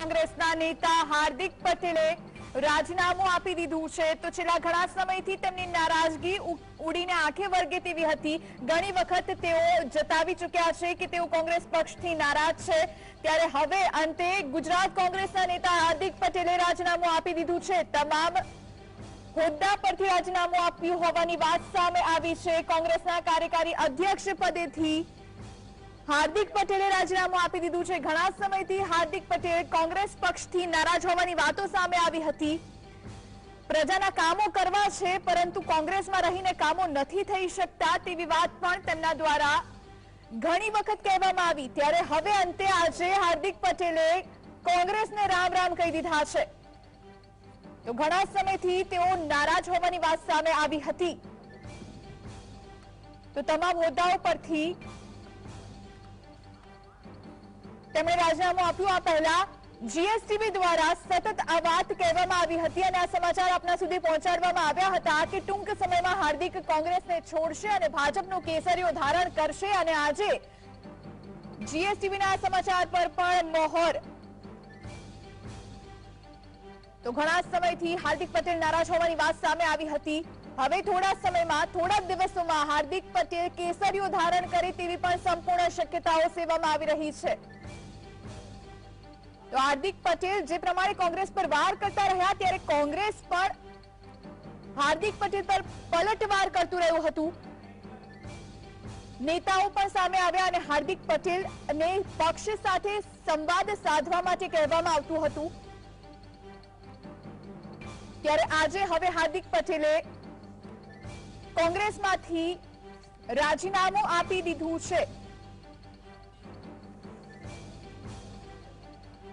કોંગ્રેસના નેતા હાર્દિક પટેલે રાજીનામું આપી દીધું છે। તો છેલ્લા ઘણા સમયથી તેમની નારાજગી ઉડીને આંખે વળગે તેવી હતી। ઘણી વખત તેઓ જતાવી ચૂક્યા છે કે તેઓ કોંગ્રેસ પક્ષથી નારાજ છે, ત્યારે હવે અંતે ગુજરાત કોંગ્રેસના નેતા હાર્દિક પટેલે રાજીનામું આપી દીધું છે। તમામ હોદ્દા પરથી રાજીનામું આપ્યું હોવાની વાત સામે આવી છે। કોંગ્રેસના કાર્યકારી અધ્યક્ષ પદેથી हार्दिक पटेले राजीनामું આપી દીધું છે। ઘણા સમયથી હાર્દિક પટેલ કોંગ્રેસ પક્ષથી નારાજ હોવાની વાતો સામે આવી હતી। પ્રજાના કામો કરવા છે, પરંતુ કોંગ્રેસમાં રહીને કામો નથી થઈ શકતા તેવી વાત પણ તેમના દ્વારા ઘણી વખત કહેવામાં આવી। ત્યારે હવે અંતે આજે હાર્દિક પટેલે કોંગ્રેસને રામ રામ કહી દીધા છે। તો ઘણા સમયથી તેઓ નારાજ હોવાની વાત સામે આવી હતી। તો તમામ હોદ્દાઓ પરથી તેમણે રાજીનામું આપ્યું। આ પહેલા જીએસટીવી દ્વારા સતત આ વાત કહેવામાં આવી હતી અને આ સમાચાર આપના સુધી પહોંચાડવામાં આવ્યા હતા કે ટૂંક સમયમાં હાર્દિક કોંગ્રેસને છોડશે અને ભાજપનું કેસરીઓ ધારણ કરશે। અને આજે જીએસટીવીના આ સમાચાર પર પણ મોહર। તો ઘણા સમયથી હાર્દિક પટેલ નારાજ હોવાની વાત સામે આવી હતી। હવે થોડા સમયમાં, થોડા દિવસોમાં હાર્દિક પટેલ કેસરીઓ ધારણ કરે તેવી પણ સંપૂર્ણ શક્યતાઓ સેવામાં આવી રહી છે। તો હાર્દિક પટેલ જે પ્રમાણે કોંગ્રેસ પર વાર કરતા રહ્યા, ત્યારે કોંગ્રેસ પણ હાર્દિક પટેલ પર પલટવાર કરતું રહ્યું હતું। નેતાઓ પણ સામે આવ્યા અને હાર્દિક પટેલ અને પક્ષ સાથે સંવાદ સાધવા માટે કહેવામાં આવતું હતું। ત્યારે આજે હવે હાર્દિક પટેલે કોંગ્રેસમાંથી રાજીનામું આપી દીધું છે।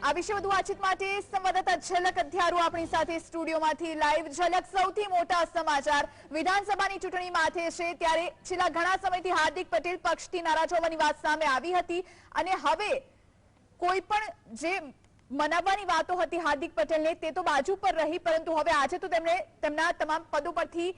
આ વિશે વધુ વાતચીત માટે સંવાદદાતા ઝલક અધ્યારુ આપણી સાથે સ્ટુડિયોમાંથી લાઈવ। ઝલક, સૌથી મોટા સમાચાર વિધાનસભાની ચૂંટણી માથે છે, ત્યારે છેલ્લા ઘણા સમયથી હાર્દિક પટેલ પક્ષથી નારાજ હોવાની વાત સામે આવી હતી અને હવે કોઈ પણ જે મનાવવાની વાતો હતી હાર્દિક પટેલને તે તો બાજુ પર રહી, પરંતુ હવે આજે તો તેમણે તેમના તમામ પદો પરથી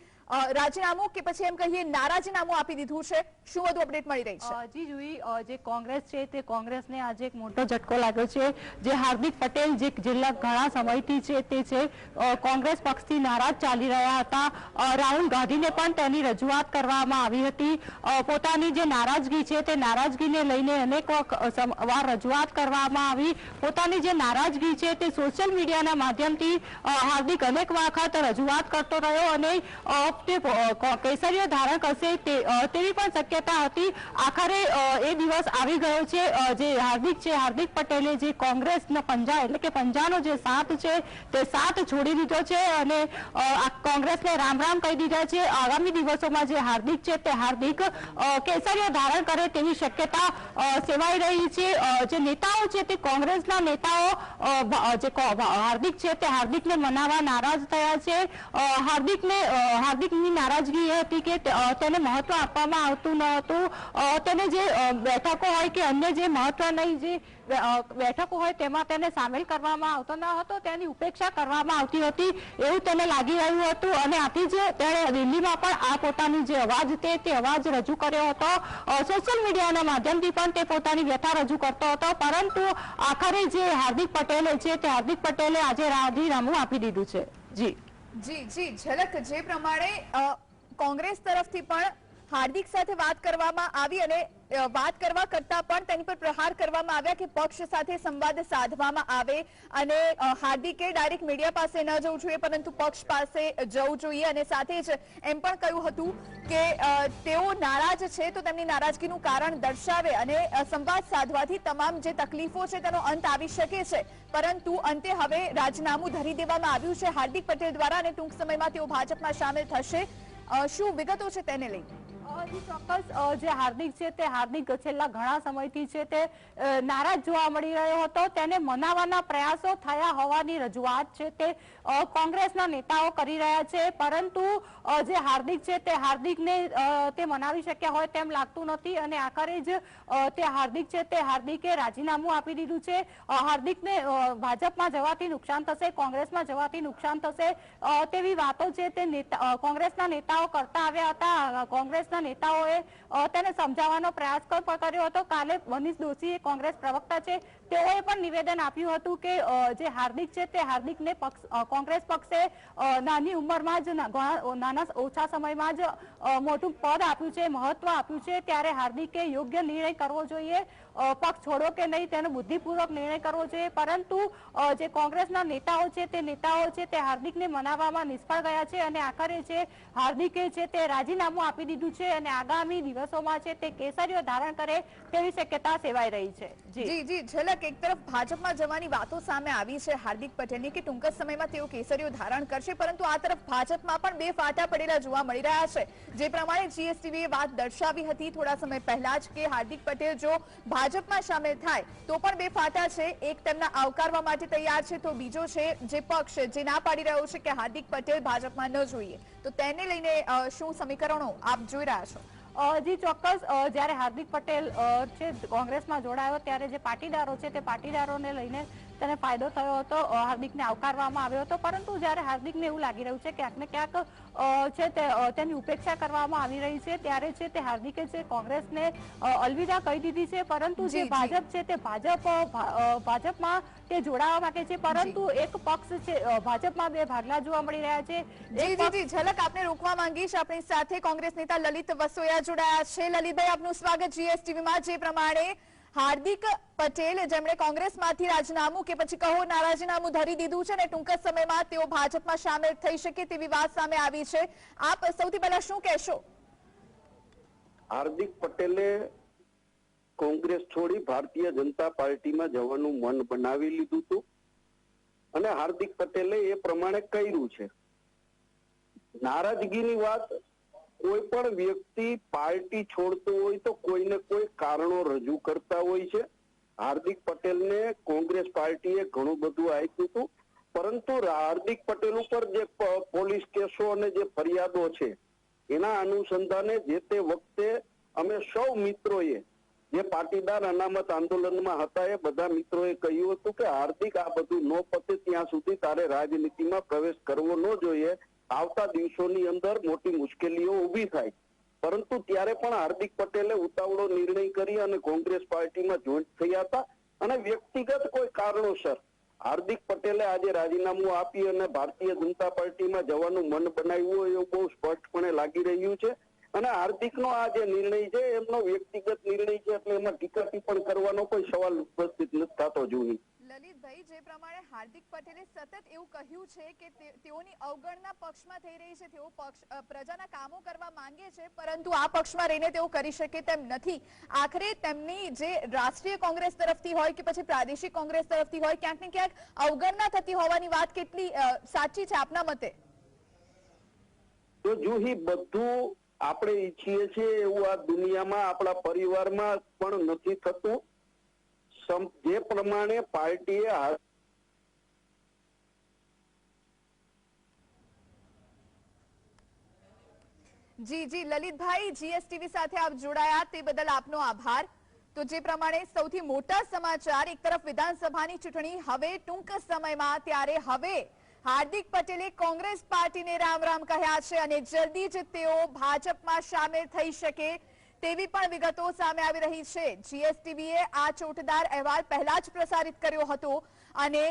રાજીનામું કે પછી એમ કહીએ નારાજીનામું આપી દીધું છે। શું વધુ અપડેટ મળી રહી છે? જી જુઈ, જે કોંગ્રેસ છે તે કોંગ્રેસને આજે એક મોટો ઝટકો લાગ્યો છે। જે હાર્દિક પટેલ જે છેલ્લા ઘણા સમયથી છે તે છે કોંગ્રેસ પક્ષથી નારાજ ચાલી રહ્યા હતા। રાહુલ ગાંધીને પણ તેની રજૂઆત કરવામાં આવી હતી। પોતાની જે નારાજગી છે તે નારાજગીને લઈને અનેક વાર રજૂઆત કરવામાં આવી। પોતાની જે નારાજગી છે તે સોશિયલ મીડિયાના માધ્યમથી હાર્દિક અનેક વખત રજૂઆત કરતો રહ્યો અને કેસરીઓ ધારણ કરશે તેવી પણ શક્યતા હતી। આખરે એ દિવસ આવી ગયો છે। જે હાર્દિક છે, હાર્દિક પટેલે જે કોંગ્રેસનો પંજા એટલે કે પંજાનો જે સાથ છે તે સાથ છોડી દીધો છે અને કોંગ્રેસને રામ રામ કહી દીધા છે। આગામી દિવસોમાં જે હાર્દિક છે તે હાર્દિક કેસરીઓ ધારણ કરે તેવી શક્યતા સેવાઈ રહી છે। જે નેતાઓ છે તે કોંગ્રેસના નેતાઓ જે હાર્દિક છે તે હાર્દિકને મનાવવા નારાજ થયા છે। હાર્દિકની નારાજગી એ હતી કે તેને મહત્વ આપવામાં આવતું ન હતું। તેને જે બેઠકો હોય કે અન્ય જે મહત્વની જે બેઠકો હોય તેમાં તેને સામેલ કરવામાં આવતો ન હતો, તેની ઉપેક્ષા કરવામાં આવતી હતી એવું તેને લાગી રહ્યું હતું અને આથી જ તેણે દિલ્હીમાં પણ આ પોતાની જે અવાજ તે અવાજ રજૂ કર્યો હતો। સોશિયલ મીડિયાના માધ્યમથી પણ તે પોતાની વ્યથા રજૂ કરતો હતો, પરંતુ આખરે જે હાર્દિક પટેલે છે તે હાર્દિક પટેલે આજે રાજીનામું આપી દીધું છે। જી જી ઝલક, જે પ્રમાણે કોંગ્રેસ તરફથી પણ હાર્દિક સાથે વાત કરવામાં આવી અને વાત કરવા કરતા પણ તેની પર પ્રહાર કરવામાં આવ્યા કે પક્ષ સાથે સંવાદ સાધવામાં આવે અને હાર્દિકે ડાયરેક્ટ મીડિયા પાસે ન જવું જોઈએ પરંતુ પક્ષ પાસે જવું જોઈએ અને સાથે જ એમ પણ કહ્યું હતું કે તેઓ નારાજ છે તો તેમની નારાજગીનું કારણ દર્શાવે અને સંવાદ સાધવાથી તમામ જે તકલીફો છે તેનો અંત આવી શકે છે। પરંતુ અંતે હવે રાજીનામું ધરી દેવામાં આવ્યું છે હાર્દિક પટેલ દ્વારા અને ટૂંક સમયમાં તેઓ ભાજપમાં સામેલ થશે। શું વિગતો છે તેને લઈ? ચોક્કસ, જે હાર્દિક છે તે હાર્દિક છેલ્લા ઘણા સમયથી છે તે નારાજ જોવા મળી રહ્યો હતો। તેને મનાવવાના પ્રયાસો થયા હોવાની રજૂઆત છે તે કોંગ્રેસના નેતાઓ કરી રહ્યા છે, પરંતુ જે હાર્દિક છે તે હાર્દિકને તે મનાવી શક્યા હોય તેમ લાગતું નથી અને આખરે જ તે હાર્દિક છે તે હાર્દિકે રાજીનામું આપી દીધું છે। હાર્દિકને ભાજપમાં જવાથી નુકસાન થશે, કોંગ્રેસમાં જવાથી નુકસાન થશે તેવી વાતો છે તે કોંગ્રેસના નેતાઓ કરતા આવ્યા હતા। કોંગ્રેસના કોંગ્રેસના નેતાઓએ તેને સમજાવવાનો પ્રયાસ કર્યો હતો. કાલે મનીષ દોશી કોંગ્રેસ પ્રવક્તા છે, તેઓએ પણ નિવેદન આપ્યું હતું કે જે હાર્દિક છે તે હાર્દિકને કોંગ્રેસ પક્ષે નાની ઉંમરમાં જ નાના ઓછા સમયમાં જ મોટું પદ આપ્યું છે, મહત્વ આપ્યું છે, ત્યારે હાર્દિકે યોગ્ય નિર્ણય કરવો જોઈએ. પક્ષ છોડો કે નહીં તેનો બુદ્ધિપૂર્વક નિર્ણય કરવો જોઈએ. પરંતુ જે કોંગ્રેસના નેતાઓ છે તે હાર્દિકને મનાવવામાં નિષ્ફળ ગયા છે અને આખરે છે હાર્દિકે છે તે રાજીનામું આપી દીધું છે અને આગામી દિવસોમાં છે તે કેસરીઓ ધારણ કરે તેવી શક્યતા સેવાઈ રહી છે. જી ઝલક, એક તરફ ભાજપમાં જવાની વાતો સામે આવી છે હાર્દિક પટેલની કે ટૂંક જ સમયમાં તેઓ કેસરીઓ ધારણ કરશે, પરંતુ આ તરફ ભાજપમાં પણ બે ફાટા પડેલા જોવા મળી રહ્યા છે. જે પ્રમાણે જીએસટીવીએ વાત દર્શાવી હતી થોડા સમય પહેલા જ કે હાર્દિક પટેલ જો ભાજપમાં સામેલ થાય તો પણ બે ફાટા છે. એક તેમના આવકારવા માટે તૈયાર છે તો બીજો છે જે પક્ષ જે ના પાડી રહ્યો છે કે હાર્દિક પટેલ ભાજપમાં ન જોઈએ. તો તેને લઈને શું સમીકરણો આપ જોઈ રહ્યા છો? જી ચોક્કસ, જ્યારે હાર્દિક પટેલ છે કોંગ્રેસમાં જોડાયો ત્યારે જે પાટીદારો છે તે પાટીદારોને લઈને તેને ફાયદો થયો હતો, હાર્દિકને આવકારવામાં આવ્યો હતો. પરંતુ જ્યારે હાર્દિકને એવું લાગી રહ્યું છે ક્યાંક ને ક્યાંક છે તેની ઉપેક્ષા કરવામાં આવી રહી છે, ત્યારે છે તે હાર્દિકે છે કોંગ્રેસને અલવિદા કહી દીધી છે. પરંતુ જે ભાજપ છે તે ભાજપમાં તે જોડાવા માંગે છે, પરંતુ એક પક્ષ છે ભાજપમાં બે ભાગલા જોવા મળી રહ્યા છે. જી ઝલક, આપને રોકવા માંગીશ. આપણી સાથે કોંગ્રેસ નેતા લલિત વસોયા જોડાયા છે. લલિતભાઈ, આપનું સ્વાગત જીએસટીવીમાં. જે પ્રમાણે હાર્દિક પટેલ જેમણે કોંગ્રેસમાંથી રાજીનામું કે પછી કહો નારાજીનામું ધરી દીધું છે અને ટૂંક જ સમયમાં તેઓ ભાજપમાં સામેલ થઈ શકે તેવી વાત સામે આવી છે, આપ સૌથી પહેલા શું કહેશો? હાર્દિક પટેલે કોંગ્રેસ છોડી ભારતીય જનતા પાર્ટીમાં જવાનું મન બનાવી લીધું હતું અને હાર્દિક પટેલે એ પ્રમાણે કર્યું છે. નારાજગીની વાત, કોઈ પણ વ્યક્તિ પાર્ટી છોડતો હોય તો કોઈને કોઈ કારણો રજૂ કરતા હોય છે. હાર્દિક પટેલને કોંગ્રેસ પાર્ટીએ ઘણું બધું આપ્યું હતું, પરંતુ હાર્દિક પટેલ ઉપર જે પોલીસ કેસો અને જે ફરિયાદો છે એના અનુસંધાને જે તે વખતે અમે સૌ મિત્રોએ જે પાટીદાર અનામત આંદોલનમાં હતા એ બધા મિત્રોએ કહ્યું હતું કે હાર્દિક આ બધું ન પતે ત્યાં સુધી તારે રાજનીતિમાં પ્રવેશ કરવો ન જોઈએ, આવતા દિવસોની અંદર મોટી મુશ્કેલીઓ ઊભી થાય. પરંતુ ત્યારે પણ હાર્દિક પટેલે ઉતાવળો નિર્ણય કરી અને કોંગ્રેસ પાર્ટીમાં જોઈન્ટ થયા હતા અને વ્યક્તિગત કોઈ કારણોસર હાર્દિક પટેલે આજે રાજીનામું આપી અને ભારતીય જનતા પાર્ટીમાં જવાનું મન બનાવ્યું હોય એવું બહુ સ્પષ્ટપણે લાગી રહ્યું છે. અને હાર્દિકનો આ જે નિર્ણય છે એમનો વ્યક્તિગત નિર્ણય છે, એટલે એમાં ટીકા ટિપ્પણ કરવાનો કોઈ સવાલ ઉપસ્થિત નથી થતો. જૂની લલિતભાઈ, જે પ્રમાણે હાર્દિક પટેલે સતત એવું કહ્યું છે કે તેઓની અવગણના પક્ષમાં થઈ રહી છે, તેઓ પ્રજાના કામો કરવા માંગે છે પરંતુ આ પક્ષમાં રહીને તેઓ કરી શકે તેમ નથી. આખરે તેમની જે રાષ્ટ્રીય કોંગ્રેસ તરફથી હોય કે પછી પ્રાદેશિક કોંગ્રેસ તરફથી હોય ક્યાંક ને ક્યાંક અવગણના થતી હોવાની વાત કેટલી સાચી છે આપના મતે? તો જુહી, બધું આપણે ઈચ્છીએ છીએ એવું આ દુનિયામાં આપણા પરિવારમાં પણ નથી થતું. જે પ્રમાણે પાર્ટીએ જી લલિતભાઈ, જીએસટીવી સાથે આપ જોડાયા તે બદલ આપનો આભાર. તો જે પ્રમાણે સૌથી મોટા સમાચાર, એક તરફ વિધાનસભાની ચૂંટણી હવે ટૂંક સમયમાં, ત્યારે હવે હાર્દિક પટેલે કોંગ્રેસ પાર્ટીને રામ રામ કહ્યા છે અને જલ્દી જ તેઓ ભાજપમાં સામેલ થઈ શકે તેવી પણ વિગતો સામે આવી રહી છે. જીએસટીવીએ આ ચોટદાર અહેવાલ પહેલા જ પ્રસારિત કર્યો હતો અને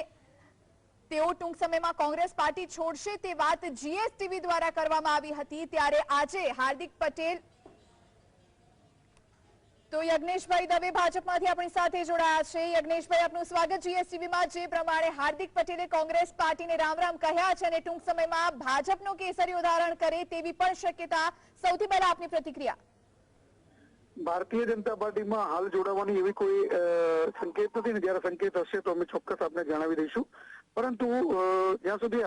તેઓ ટૂંક સમયમાં કોંગ્રેસ પાર્ટી છોડશે તે વાત જીએસટીવી દ્વારા કરવામાં આવી હતી. ત્યારે આજે હાર્દિક પટેલ તો યજ્ઞેશભાઈ દવે ભાજપમાંથી આપણી સાથે જોડાયા છે. યજ્ઞેશભાઈ, આપનું સ્વાગત જીએસટીવીમાં. જે પ્રમાણે હાર્દિક પટેલે કોંગ્રેસ પાર્ટીને રામ રામ કહ્યા છે અને ટૂંક સમયમાં ભાજપનો કેસરીઓ ધારણ કરે તેવી પણ શક્યતા, સૌથી પહેલા આપની પ્રતિક્રિયા? ભારતીય જનતા પાર્ટીમાં હાલ જોડાવાની એવી કોઈ સંકેત નથી ને જયારે સંકેત હશે તો અમે ચોક્કસ આપને જણાવી દઈશું. પરંતુ જ્યાં સુધી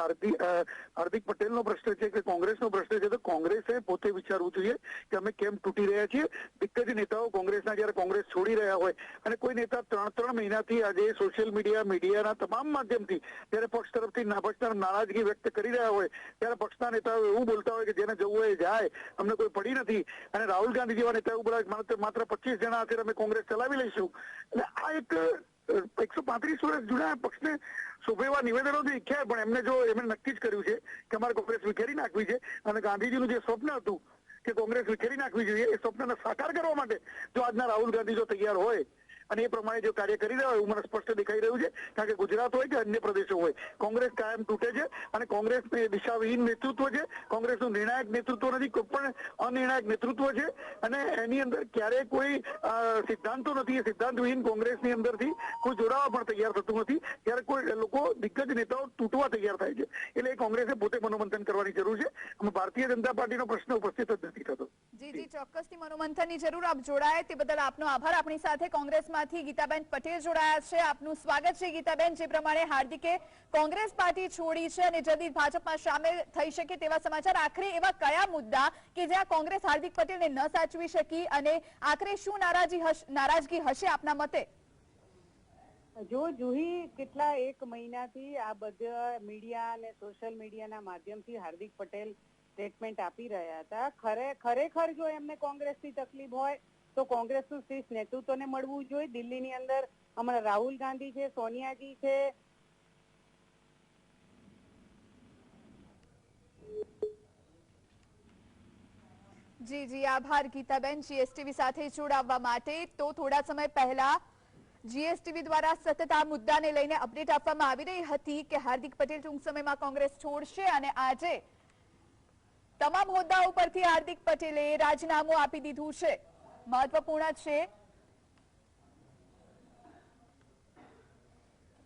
હાર્દિક પટેલનો પ્રશ્ન છે કે કોંગ્રેસનો પ્રશ્ન છે તો કોંગ્રેસે પોતે વિચારવું જોઈએ કે અમે કેમ તૂટી રહ્યા છીએ. દિગ્ગજ નેતાઓ કોંગ્રેસના જયારે કોંગ્રેસ છોડી રહ્યા હોય અને કોઈ નેતા ત્રણ મહિનાથી આજે સોશિયલ મીડિયાના તમામ માધ્યમથી જયારે પક્ષ તરફથી નારાજગી વ્યક્ત કરી રહ્યા હોય ત્યારે પક્ષના નેતાઓ એવું બોલતા હોય કે જેને જવું હોય જાય, અમને કોઈ પડી નથી. અને રાહુલ ગાંધી જેવા નેતાઓ બોલા માત્ર 25 જણા હશે અમે કોંગ્રેસ ચલાવી લઈશું. એટલે આ એક 135 વર્ષ જૂના પક્ષને શોભેવા નિવેદનોથી ઈચ્છા, પણ એમને નક્કી જ કર્યું છે કે અમારે કોંગ્રેસ વિખેરી નાખવી છે અને ગાંધીજીનું જે સ્વપ્ન હતું કે કોંગ્રેસ વિખેરી નાખવી જોઈએ એ સ્વપ્નને સાકાર કરવા માટે જો આજના રાહુલ ગાંધી જો તૈયાર હોય અને એ પ્રમાણે જો કાર્ય કરી રહ્યા હોય એવું મને સ્પષ્ટ દેખાઈ રહ્યું છે, કારણ કે ગુજરાત હોય કે અન્ય પ્રદેશો હોય કોંગ્રેસ કાયમ તૂટે છે અને કોંગ્રેસ દિશાવિહીન નેતૃત્વ છે, કોંગ્રેસનું નિર્ણાયક નેતૃત્વ નથી, કોઈ પણ અનિર્ણાયક નેતૃત્વ છે અને એની અંદર ક્યારેય કોઈ સિદ્ધાંતો નથી. એ સિદ્ધાંતવિહીન કોંગ્રેસની અંદરથી કોઈ જોડાવા પણ તૈયાર થતું નથી, ત્યારે કોઈ લોકો દિગ્ગજ નેતાઓ તૂટવા તૈયાર થાય છે. એટલે એ કોંગ્રેસે પોતે મનોમંથન કરવાની જરૂર છે. ભારતીય જનતા પાર્ટીનો પ્રશ્ન ઉપસ્થિત જ નથી થતો. જી ચોક્કસથી મનોમંથનની જરૂર. આપ જોડાય તે બદલ આપનો આભાર. આપણી સાથે કોંગ્રેસમાંથી ગીતાબેન પટેલ જોડાયા છે. આપનું સ્વાગત છે ગીતાબેન. જે પ્રમાણે હાર્દિકે કોંગ્રેસ પાર્ટી છોડી છે અને જલ્દી ભાજપમાં સામેલ થઈ શકે તેવા સમાચાર, આખરે એવા કયા મુદ્દા કે જ્યાં કોંગ્રેસ હાર્દિક પટેલને ન સાચવી શકી અને આખરે શું નારાજગી હશે આપના મતે? જો જુહી કેટલા એક મહિનાથી આ બધા મીડિયા અને સોશિયલ મીડિયાના માધ્યમથી હાર્દિક પટેલ સ્ટેટમેન્ટ આપી રહ્યા હતા. ખરેખર જો એમને કોંગ્રેસથી તકલીફ હોય તો કોંગ્રેસનું શીર્ષ નેતૃત્વને મળવું જોઈએ. દિલ્હીની અંદર હમણાં રાહુલ ગાંધી છે, સોનિયાજી છે. જી આભાર ગીતાબેન જીએસટીવી સાથે જોડાવવા માટે. તો થોડા સમય પહેલા જીએસટીવી દ્વારા સતત આ મુદ્દાને લઈને અપડેટ આપવામાં આવી રહી હતી કે હાર્દિક પટેલ ટૂંક સમયમાં કોંગ્રેસ છોડશે અને આજે તમામ હોદ્દાઓ પરથી હાર્દિક પટેલે રાજીનામું આપી દીધું છે. મહત્વપૂર્ણ છે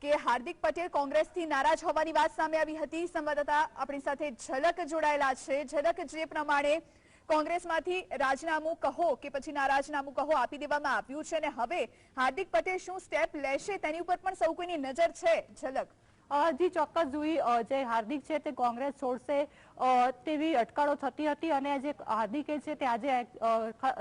કે હાર્દિક પટેલ કોંગ્રેસથી નારાજ હોવાની વાત સામે આવી હતી. સંવાદદાતા આપણી સાથે ઝલક જોડાયેલા છે. ઝલક, જે પ્રમાણે કોંગ્રેસમાંથી રાજીનામું કહો કે પછી નારાજનામું કહો આપી દેવામાં આવ્યું છે અને હવે હાર્દિક પટેલ શું સ્ટેપ લેશે તેની ઉપર પણ સૌ કોઈની નજર છે. ઝલક. જી ચોક્કસ જોઈ, જે હાર્દિક છે તે કોંગ્રેસ છોડશે તેવી અટકળો થતી હતી અને જે હાર્દિકે છે તે આજે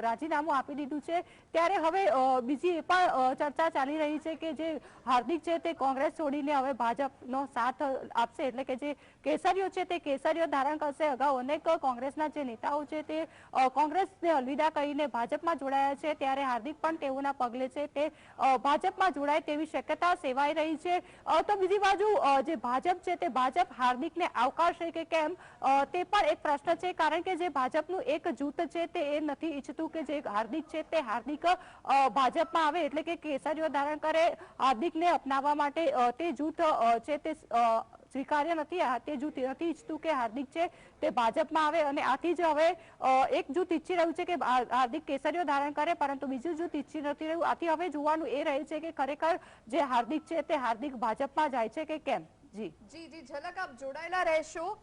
રાજીનામું આપી દીધું છે. ત્યારે હવે બીજી એ પણ ચર્ચા ચાલી રહી છે કે જે હાર્દિક છે તે કોંગ્રેસ છોડીને હવે ભાજપનો સાથ આપશે, એટલે કે જે કેસરીઓ છે તે કેસરીઓ ધારણ કરશે. અગાઉ અનેક કોંગ્રેસના જે નેતાઓ છે તે કોંગ્રેસને અલવિદા કહીને ભાજપમાં જોડાયા છે, ત્યારે હાર્દિક પણ તેઓના પગલે છે તે ભાજપમાં જોડાય તેવી શક્યતા સેવાઈ રહી છે. તો બીજી બાજુ જે ભાજપ છે તે ભાજપ હાર્દિકને આવકારશે કે કેમ તે પણ એક પ્રશ્ન છે, કારણ કે જે ભાજપનું એક જૂથ છે તે એ નથી ઈચ્છતું કે જે હાર્દિક છે તે હાર્દિક ભાજપમાં આવે, એટલે કે કેસરીઓ ધારણ કરે. હાર્દિકને અપનાવવા માટે તે જૂથ છે તે સ્વીકાર્ય નથી. તે જૂથ નથી ઈચ્છતું કે હાર્દિક છે તે ભાજપમાં આવે અને આથી જ હવે એક જૂથ ઈચ્છી રહ્યું છે કે હાર્દિક કેસરીઓ ધારણ કરે, પરંતુ બીજું જૂથ ઈચ્છી નથી રહ્યું. આથી હવે જોવાનું એ રહે છે કે ખરેખર જે હાર્દિક છે તે હાર્દિક ભાજપમાં જાય છે કે કેમ. જી ઝલક, આપ જોડાયેલા રહેશો.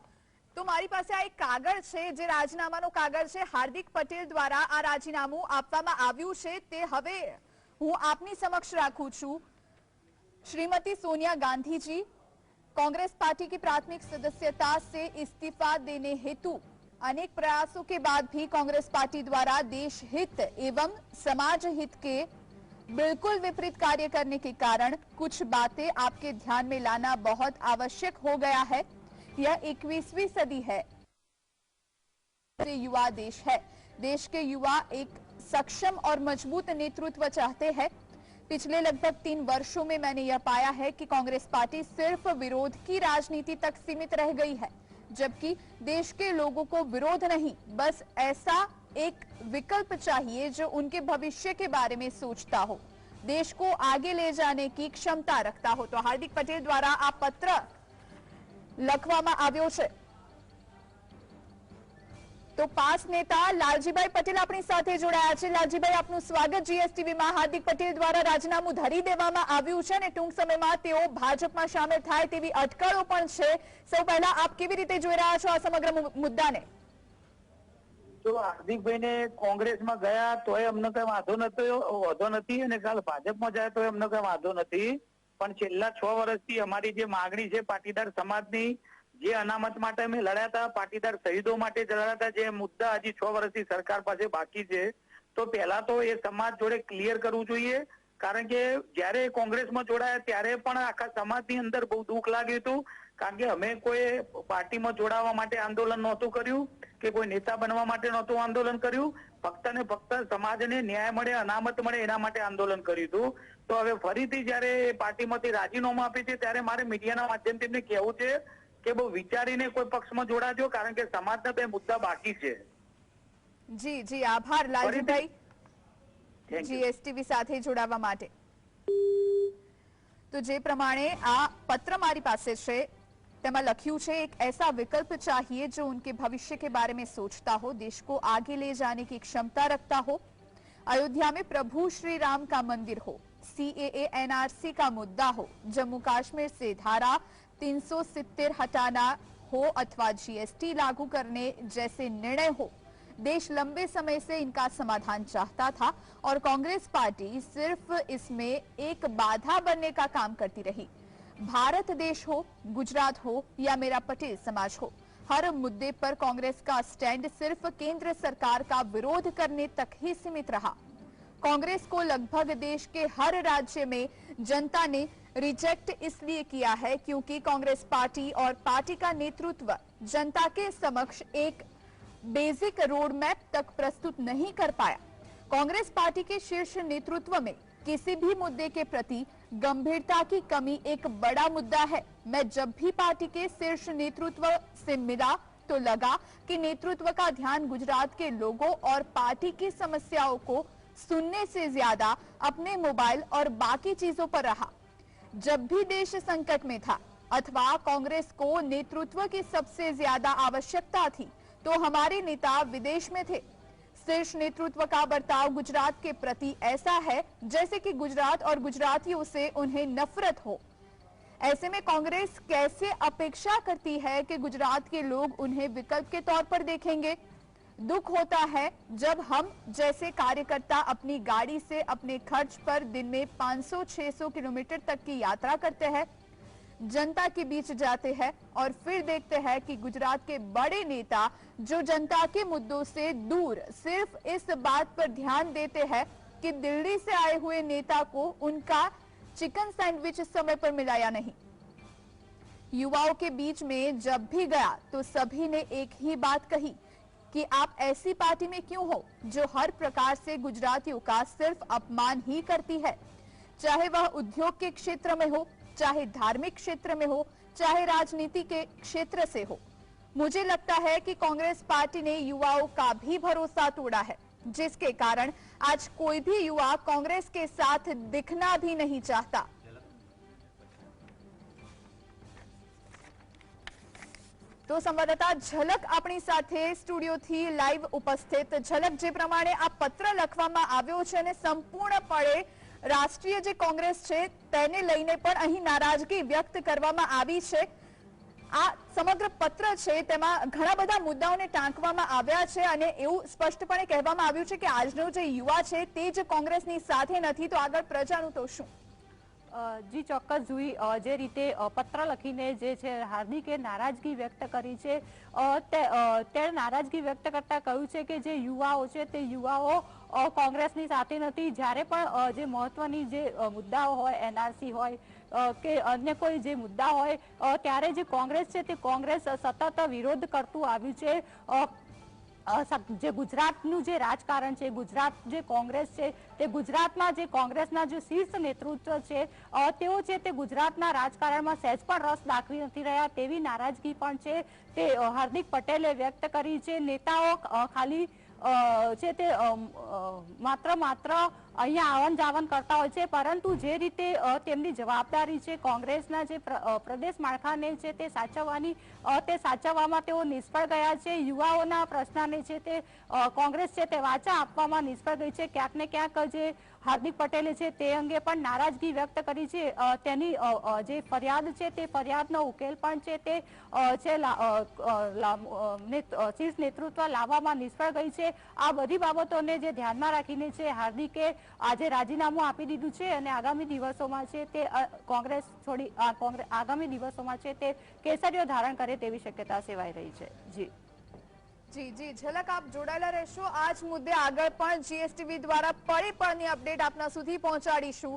તો મારી પાસે આ એક કાગળ છે, જે રાજીનામાનો કાગળ છે. હાર્દિક પટેલ દ્વારા આ રાજીનામું આપવામાં આવ્યું છે તે હવે હું આપની સમક્ષ રાખું છું. श्रीमती सोनिया गांधी जी कांग्रेस पार्टी की प्राथमिक सदस्यता से इस्तीफा देने हेतु अनेक प्रयासों के बाद भी कांग्रेस पार्टी द्वारा देश हित एवं समाज हित के बिल्कुल विपरीत कार्य करने के कारण कुछ बातें आपके ध्यान में लाना बहुत आवश्यक हो गया है. यह 21वीं सदी है, युवा देश है. देश के युवा एक सक्षम और मजबूत नेतृत्व चाहते हैं. पिछले लगभग 3 वर्षों में मैंने यह पाया है कि कांग्रेस पार्टी सिर्फ विरोध की राजनीति तक सीमित रह गई है, जबकि देश के लोगों को विरोध नहीं, बस ऐसा एक विकल्प चाहिए जो उनके भविष्य के बारे में सोचता हो, देश को आगे ले जाने की क्षमता रखता हो. तो हार्दिक पटेल द्वारा आ पत्र લખવામાં આવ્યો છે. તો પાસ નેતા લાલજીભાઈ પટેલ આપણી સાથે જોડાયા છે. લાલજીભાઈ, આપનું સ્વાગત જીએસટીવીમાં. હાર્દિક પટેલ દ્વારા રાજીનામું ધરી દેવામાં આવ્યું છે અને ટૂંક સમયમાં તેઓ ભાજપમાં સામેલ થાય તેવી અટકળો પણ છે. સૌ પહેલા આપ કેવી રીતે જોઈ રહ્યા છો આ સમગ્ર મુદ્દાને? જો હાર્દિકભાઈને કોંગ્રેસમાં ગયા તોય અમને કઈ વાંધો નથી અને કાલ ભાજપમાં જાય તોય અમને કઈ વાંધો નથી, પણ છેલ્લા 6 વર્ષથી અમારી જે માંગણી છે પાટીદાર સમાજની, જે અનામત માટે અમે લડ્યા હતા, પાટીદાર શહીદો માટે લડ્યા હતા, જે મુદ્દા હજી 6 વર્ષથી સરકાર પાસે બાકી છે, તો પહેલા તો એ સમાજ જોડે ક્લિયર કરવું જોઈએ. કારણ કે જયારે કોંગ્રેસમાં જોડાયા ત્યારે પણ આખા સમાજની અંદર બહુ દુઃખ લાગ્યું હતું, કારણ કે અમે કોઈ પાર્ટીમાં જોડાવા માટે આંદોલન નહોતું કર્યું કે કોઈ નેતા બનવા માટે નહોતું આંદોલન કર્યું, ફક્ત ને ફક્ત સમાજને ન્યાય મળે, અનામત મળે એના માટે આંદોલન કર્યું હતું. તો હવે ફરીથી જયારે પાર્ટીમાંથી રાજીનામું આપી છે ત્યારે મારે મીડિયાના માધ્યમથી એમને કહેવું છે કે બહુ વિચારીને કોઈ પક્ષમાં જોડાજો, કારણ કે સમાજના બે મુદ્દા બાકી છે. જી જી આભાર લાલજીભાઈ Thank you. જીએસટીવી સાથે જોડાવા માટે। तो जे प्रमाणे आ पत्र मारी पासे छे तेमा लख्यू छे एक ऐसा विकल्प चाहिए जो उनके भविष्य के बारे में सोचता हो, देश को आगे ले जाने की क्षमता रखता हो। अयोध्या में प्रभु श्री राम का मंदिर हो, सीएए एनआरसी का मुद्दा हो, जम्मू कश्मीर से धारा 370 हटाना हो अथवा जीएसटी लागू करने जैसे निर्णय हो, देश लंबे समय से इनका समाधान चाहता था और कांग्रेस पार्टी सिर्फ इसमें एक बाधा बनने का काम करती रही। भारत देश हो, गुजरात हो या मेरा पटेल समाज हो, हर मुद्दे पर कांग्रेस का स्टैंड सिर्फ केंद्र सरकार का विरोध करने तक ही सीमित रहा। कांग्रेस को लगभग देश के हर राज्य में जनता ने रिजेक्ट इसलिए किया है क्योंकि कांग्रेस पार्टी और पार्टी का नेतृत्व जनता के समक्ष एक बेसिक रोड मैप तक प्रस्तुत नहीं कर पाया। कांग्रेस पार्टी के शीर्ष नेतृत्व में किसी भी मुद्दे के प्रति गंभीरता की कमी एक बड़ा मुद्दा है। मैं जब भी पार्टी के शीर्ष नेतृत्व से मिला तो लगा कि नेतृत्व का ध्यान गुजरात के लोगों और पार्टी की समस्याओं को सुनने से ज्यादा अपने मोबाइल और बाकी चीजों पर रहा। जब भी देश संकट में था अथवा कांग्रेस को नेतृत्व की सबसे ज्यादा आवश्यकता थी तो हमारे नेता विदेश में थे। शीर्ष नेतृत्व का बर्ताव गुजरात के प्रति ऐसा है जैसे कि गुजरात और गुजरातियों से उन्हें नफरत हो। ऐसे में कांग्रेस कैसे अपेक्षा करती है कि गुजरात के लोग उन्हें विकल्प के तौर पर देखेंगे। दुख होता है जब हम जैसे कार्यकर्ता अपनी गाड़ी से अपने खर्च पर दिन में 500-600 किलोमीटर तक की यात्रा करते हैं, जनता के बीच जाते हैं और फिर देखते हैं कि गुजरात के बड़े नेता जो जनता के मुद्दों से दूर सिर्फ इस बात पर ध्यान देते हैं कि दिल्ली से आए हुए नेता को उनका चिकन सैंडविच समय पर मिला या नहीं। युवाओं के बीच में जब भी गया तो सभी ने एक ही बात कही कि आप ऐसी पार्टी में क्यों हो जो हर प्रकार से गुजरातियों का सिर्फ अपमान ही करती है, चाहे वह उद्योग के क्षेत्र में हो, चाहे धार्मिक क्षेत्र में हो, चाहे राजनीति के क्षेत्र से हो। मुझे लगता है कि कांग्रेस पार्टी ने युवाओं का भी भरोसा तोड़ा है, जिसके कारण आज कोई भी युवा कांग्रेस के साथ दिखना भी नहीं चाहता। तो संवाददाता झलक अपनी साथे स्टूडियोथी लाइव उपस्थित। झलक, जे प्रमाणे आ पत्र लखवामां आव्यो छे ने संपूर्णपणे राष्ट्रीय जे कांग्रेस छे तेने लईने पण અહીં નારાજગી વ્યક્ત કરવામાં આવી છે। આ સમગ્ર પત્ર છે તેમાં ઘણા બધા મુદ્દાઓને ટાંકવામાં આવ્યા છે અને એવું સ્પષ્ટપણે કહેવામાં આવ્યું છે કે આજનો જે યુવા છે તે જ કોંગ્રેસની સાથે નથી, તો આગળ પ્રજાનું તો શું? જી ચોક્કસ જુઈ જે રીતે પત્ર લખીને જે છે હાર્દિકે નારાજગી વ્યક્ત કરી છે તે નારાજગી વ્યક્ત કરતા કહ્યું છે કે જે યુવાઓ છે તે યુવાઓ કોંગ્રેસની સાથે નથી। જ્યારે પણ જે મહત્વની જે મુદ્દાઓ હોય એનઆરસી હોય કે અન્ય કોઈ જે મુદ્દા હોય ત્યારે જે કોંગ્રેસ છે તે કોંગ્રેસ સતત વિરોધ કરતું આવ્યું છે। જે ગુજરાતનું જે રાજકારણ છે, ગુજરાત જે કોંગ્રેસ છે તે ગુજરાતમાં જે કોંગ્રેસના જે શીર્ષ નેતૃત્વ છે તેઓ છે તે ગુજરાતના રાજકારણમાં સહેજ પણ રસ દાખવી નથી રહ્યા તેવી નારાજગી પણ છે તે હાર્દિક પટેલે વ્યક્ત કરી છે। નેતાઓ ખાલી છે તે માત્ર અહીંયા આવન જાવન કરતા હોય છે, પરંતુ જે રીતે તેમની જવાબદારી છે કોંગ્રેસના જે પ્રદેશ માળખાને છે તે સાચવવામાં તેઓ નિષ્ફળ ગયા છે। યુવાઓના પ્રશ્નને છે તે કોંગ્રેસ છે તે વાચા આપવામાં નિષ્ફળ ગઈ છે। ક્યાંક ને ક્યાંક જે હાર્દિક પટેલે છે તે અંગે પણ નારાજગી વ્યક્ત કરી છે। તેની જે ફરિયાદ છે તે ફરિયાદનો ઉકેલ પણ છે તે શીર્ષ નેતૃત્વ લાવવામાં નિષ્ફળ ગઈ છે। આ બધી બાબતોને જે ધ્યાનમાં રાખીને છે હાર્દિકે આજે રાજીનામું આપી દીધું છે અને આગામી દિવસોમાં છે તે કોંગ્રેસ છોડી આગામી દિવસોમાં છે તે કેસરીઓ ધારણ કરે તેવી શક્યતા સેવાઈ રહી છે। જી જી જી झलक, आप जोड़ाયેલા રહેશો। આ જ મુદ્દે આગળ પણ જીએસટીવી દ્વારા પળે પળની અપડેટ આપના સુધી પહોંચાડીશું।